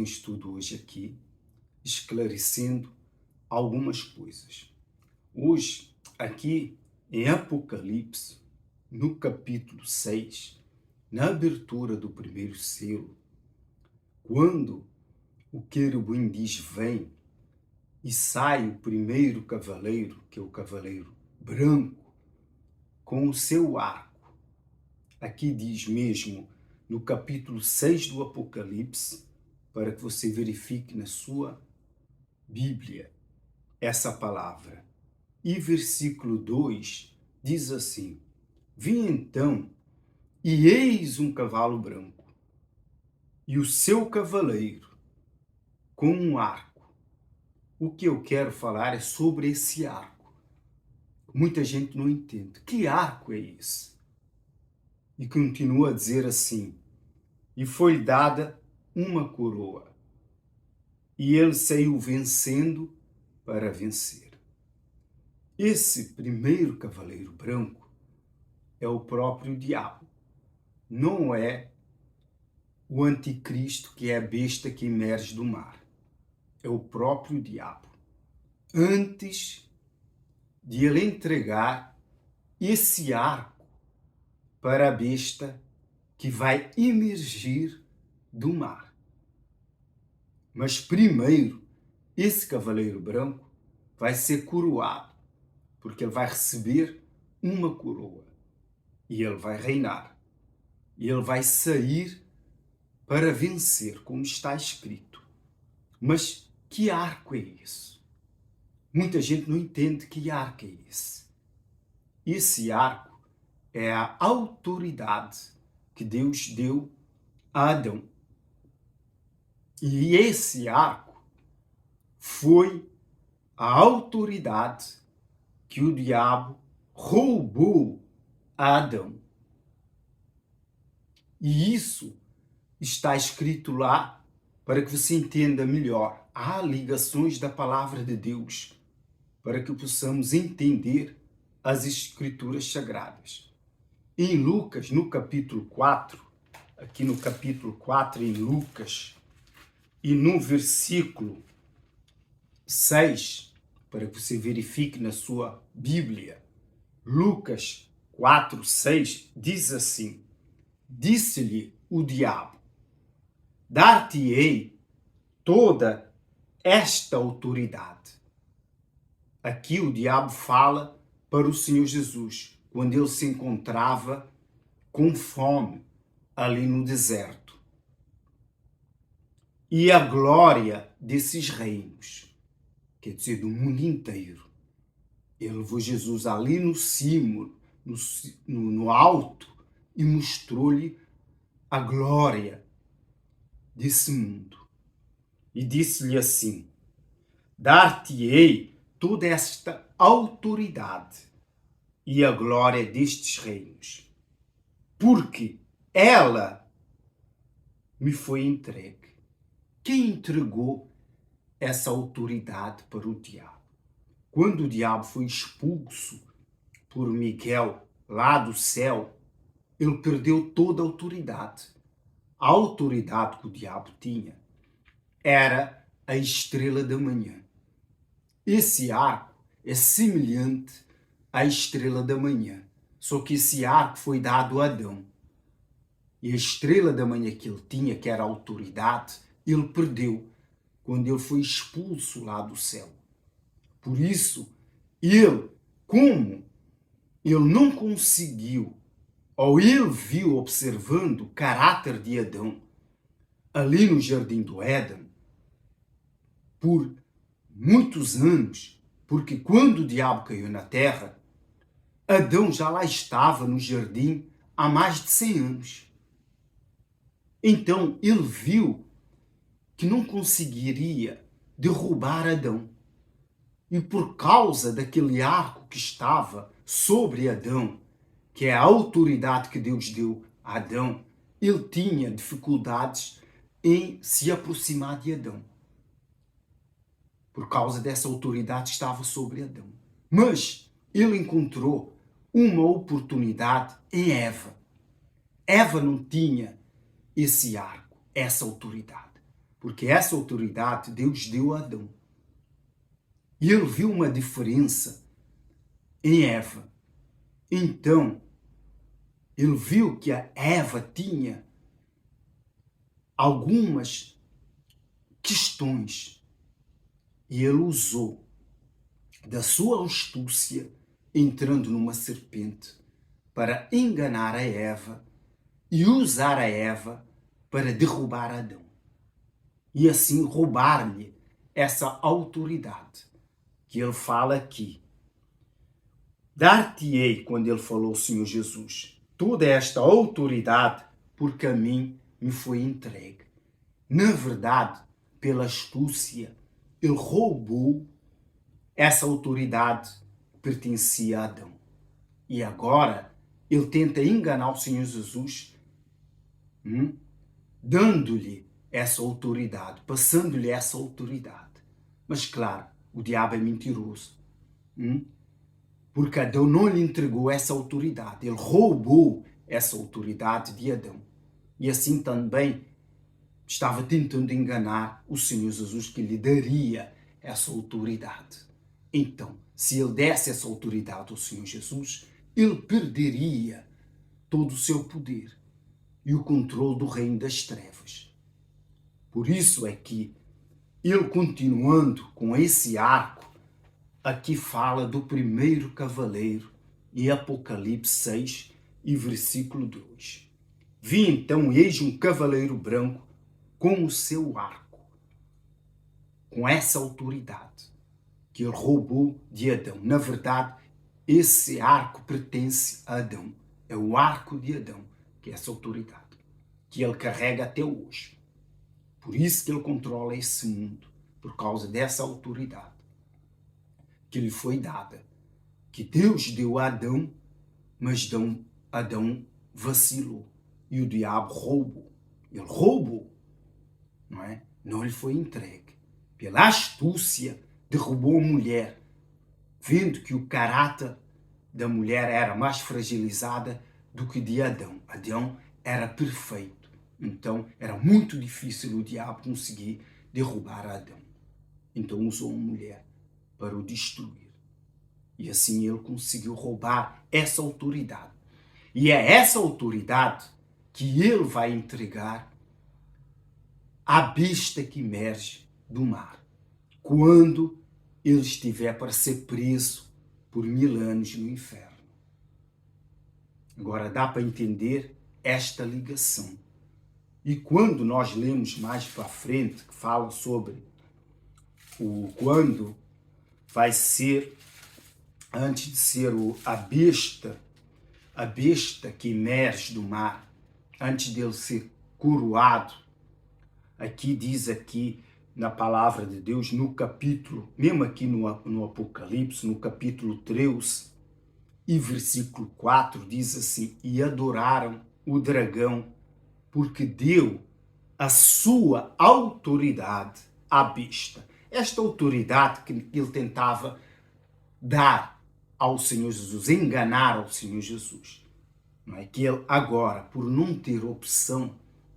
um estudo hoje aqui, esclarecendo algumas coisas. Hoje, aqui em Apocalipse, no capítulo 6, na abertura do primeiro selo, quando o querubim diz vem e sai o primeiro cavaleiro, que é o cavaleiro branco, com o seu arco. Aqui diz mesmo, no capítulo 6 do Apocalipse, para que você verifique na sua Bíblia essa palavra. E versículo 2 diz assim: Vi então, e eis um cavalo branco, e o seu cavaleiro com um arco. O que eu quero falar é sobre esse arco. Muita gente não entende. Que arco é esse? E continua a dizer assim: E foi dada uma coroa, e ele saiu vencendo para vencer. Esse primeiro cavaleiro branco é o próprio diabo. Não é o anticristo, que é a besta que emerge do mar. É o próprio diabo. Antes de ele entregar esse arco para a besta que vai emergir do mar. Mas primeiro, esse cavaleiro branco vai ser coroado, porque ele vai receber uma coroa e ele vai reinar. E ele vai sair para vencer, como está escrito. Mas que arco é esse? Muita gente não entende que arco é esse. Esse arco é a autoridade que Deus deu a Adão. E esse arco foi a autoridade que o diabo roubou a Adão. E isso está escrito lá para que você entenda melhor. Há ligações da palavra de Deus para que possamos entender as Escrituras Sagradas. Em Lucas, no capítulo 4, aqui no capítulo 4 em Lucas, e no versículo 6, para que você verifique na sua Bíblia, Lucas 4, 6, diz assim: Disse-lhe o diabo, dar-te-ei toda esta autoridade. Aqui o diabo fala para o Senhor Jesus, quando ele se encontrava com fome ali no deserto. E a glória desses reinos, quer dizer, do mundo inteiro. Ele levou Jesus ali no cimo, no alto, e mostrou-lhe a glória desse mundo. E disse-lhe assim: Dar-te-ei toda esta autoridade e a glória destes reinos, porque ela me foi entregue. Quem entregou essa autoridade para o diabo? Quando o diabo foi expulso por Miguel lá do céu, ele perdeu toda a autoridade. A autoridade que o diabo tinha era a estrela da manhã. Esse arco é semelhante à estrela da manhã, só que esse arco foi dado a Adão. E a estrela da manhã que ele tinha, que era a autoridade, ele perdeu quando ele foi expulso lá do céu. Por isso, como ele não conseguiu, ou ele viu observando o caráter de Adão ali no Jardim do Éden, por muitos anos, porque quando o diabo caiu na terra, Adão já lá estava no jardim há mais de 100 anos. Então ele viu que não conseguiria derrubar Adão. E por causa daquele arco que estava sobre Adão, que é a autoridade que Deus deu a Adão, ele tinha dificuldades em se aproximar de Adão. Por causa dessa autoridade que estava sobre Adão. Mas ele encontrou uma oportunidade em Eva. Eva não tinha esse arco, essa autoridade. porque essa autoridade Deus deu a Adão. E ele viu uma diferença em Eva. Então, ele viu que a Eva tinha algumas questões e ele usou da sua astúcia, entrando numa serpente, para enganar a Eva e usar a Eva para derrubar Adão. E assim roubar-lhe essa autoridade que ele fala aqui. Dar-te-ei, quando ele falou, Senhor Jesus, toda esta autoridade, porque a mim me foi entregue. Na verdade, pela astúcia, ele roubou essa autoridade que pertencia a Adão. E agora, ele tenta enganar o Senhor Jesus, dando-lhe essa autoridade, passando-lhe essa autoridade. Mas claro, o diabo é mentiroso. Porque Adão não lhe entregou essa autoridade. Ele roubou essa autoridade de Adão. E assim também estava tentando enganar o Senhor Jesus, que lhe daria essa autoridade. Então, se ele desse essa autoridade ao Senhor Jesus, ele perderia todo o seu poder e o controle do reino das trevas. Por isso é que ele, continuando com esse arco, aqui fala do primeiro cavaleiro em Apocalipse 6 e versículo 2. Vi então, eis um cavaleiro branco com o seu arco, com essa autoridade que ele roubou de Adão. Na verdade, esse arco pertence a Adão. É o arco de Adão, que é essa autoridade, que ele carrega até hoje. Por isso que ele controla esse mundo, por causa dessa autoridade que lhe foi dada, que Deus deu a Adão, mas Adão vacilou e o diabo roubou. Ele roubou, não é? Não lhe foi entregue. Pela astúcia, derrubou a mulher, vendo que o caráter da mulher era mais fragilizada do que de Adão. Adão era perfeito. Então, era muito difícil o diabo conseguir derrubar Adão. Então, usou uma mulher para o destruir. E assim ele conseguiu roubar essa autoridade. E é essa autoridade que ele vai entregar à besta que emerge do mar, quando ele estiver para ser preso por 1000 anos no inferno. Agora dá para entender esta ligação. E quando nós lemos mais para frente, que fala sobre quando vai ser, antes de ser a besta que emerge do mar, antes dele ser coroado, aqui diz aqui na palavra de Deus, no capítulo, mesmo aqui no Apocalipse, no capítulo 13 e versículo 4, diz assim: e adoraram o dragão, porque deu a sua autoridade à besta. Esta autoridade que ele tentava dar ao Senhor Jesus, enganar ao Senhor Jesus. Não é? Que ele agora, por não ter opção,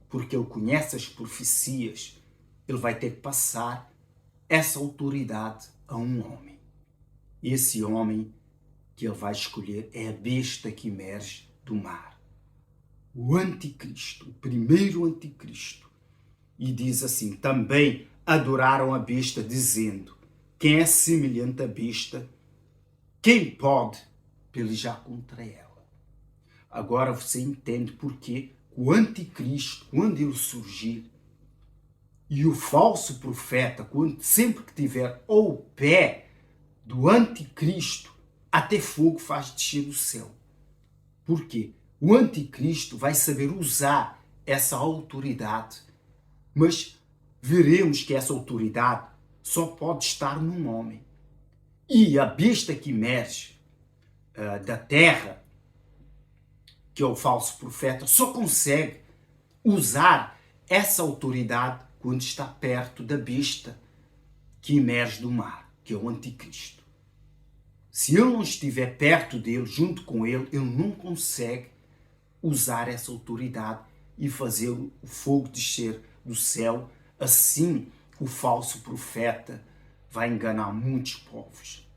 porque ele conhece as profecias, ele vai ter que passar essa autoridade a um homem. Esse homem que ele vai escolher é a besta que emerge do mar. O anticristo, o primeiro anticristo. E diz assim, também adoraram a besta, dizendo, quem é semelhante à besta, quem pode pelejar contra ela? Agora você entende porque o anticristo, quando ele surgir, e o falso profeta, sempre que tiver ao pé do anticristo, até fogo faz descer do céu. Por quê? O anticristo vai saber usar essa autoridade, mas veremos que essa autoridade só pode estar num homem. E a besta que emerge da terra, que é o falso profeta, só consegue usar essa autoridade quando está perto da besta que emerge do mar, que é o anticristo. Se ele não estiver perto dele, junto com ele, ele não consegue usar essa autoridade e fazer o fogo descer do céu Assim, o falso profeta vai enganar muitos povos,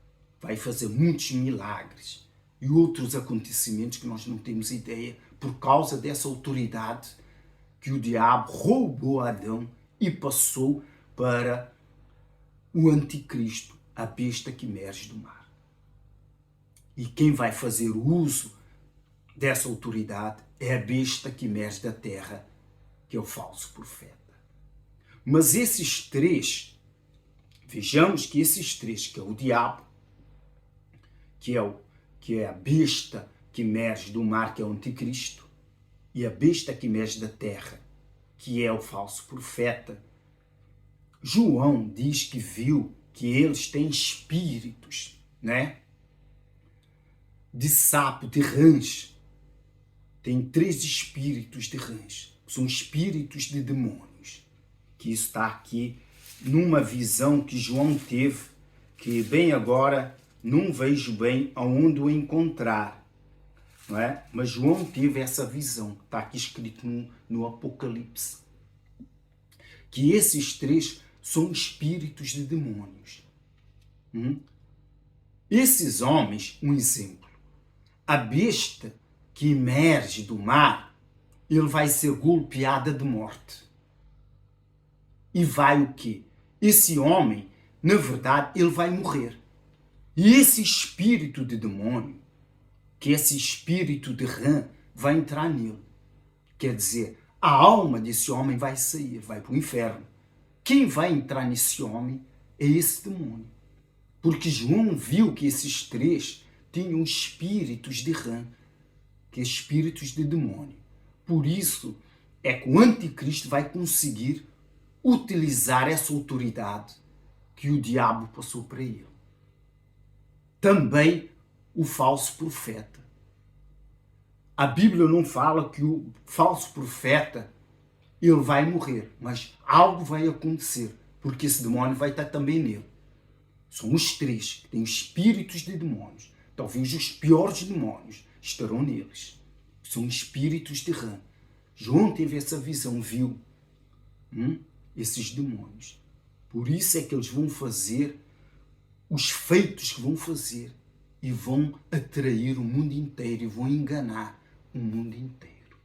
vai fazer muitos milagres e outros acontecimentos que nós não temos ideia por causa dessa autoridade que o diabo roubou a Adão e passou para o anticristo, a besta que emerge do mar. E quem vai fazer uso dessa autoridade é a besta que emerge da terra, que é o falso profeta. Mas esses três, vejamos que esses três, que é o diabo, que é a besta que emerge do mar, que é o anticristo, e a besta que emerge da terra, que é o falso profeta, João diz que viu que eles têm espíritos, né? De sapo, de rãs. Tem 3 espíritos de rãs. São espíritos de demônios. Que isso está aqui numa visão que João teve, que bem agora não vejo bem aonde o encontrar. Não é? Mas João teve essa visão. Está aqui escrito no Apocalipse. Que esses 3 são espíritos de demônios. Esses homens, um exemplo. A besta que emerge do mar, ele vai ser golpeada de morte. E vai o quê? Esse homem, na verdade, ele vai morrer. E esse espírito de demônio, que esse espírito de rã, vai entrar nele. Quer dizer, a alma desse homem vai sair, vai para o inferno. Quem vai entrar nesse homem é esse demônio. Porque João viu que esses 3 tinham espíritos de rã, que é espíritos de demônio. Por isso é que o anticristo vai conseguir utilizar essa autoridade que o diabo passou para ele. Também o falso profeta. A Bíblia não fala que o falso profeta ele vai morrer, mas algo vai acontecer, porque esse demônio vai estar também nele. São os 3 que têm espíritos de demônios. Talvez os piores demônios estarão neles. São espíritos de rã. João teve essa visão, viu esses demônios. Por isso é que eles vão fazer os feitos que vão fazer e vão atrair o mundo inteiro e vão enganar o mundo inteiro.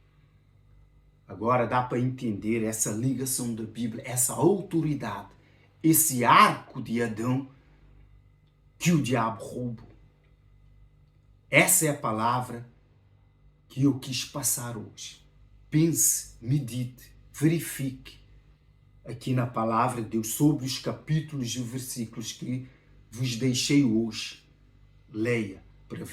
Agora dá para entender essa ligação da Bíblia, essa autoridade, esse arco de Adão que o diabo roubou. Essa é a palavra que eu quis passar hoje. Pense, medite, verifique aqui na palavra de Deus sobre os capítulos e versículos que vos deixei hoje. Leia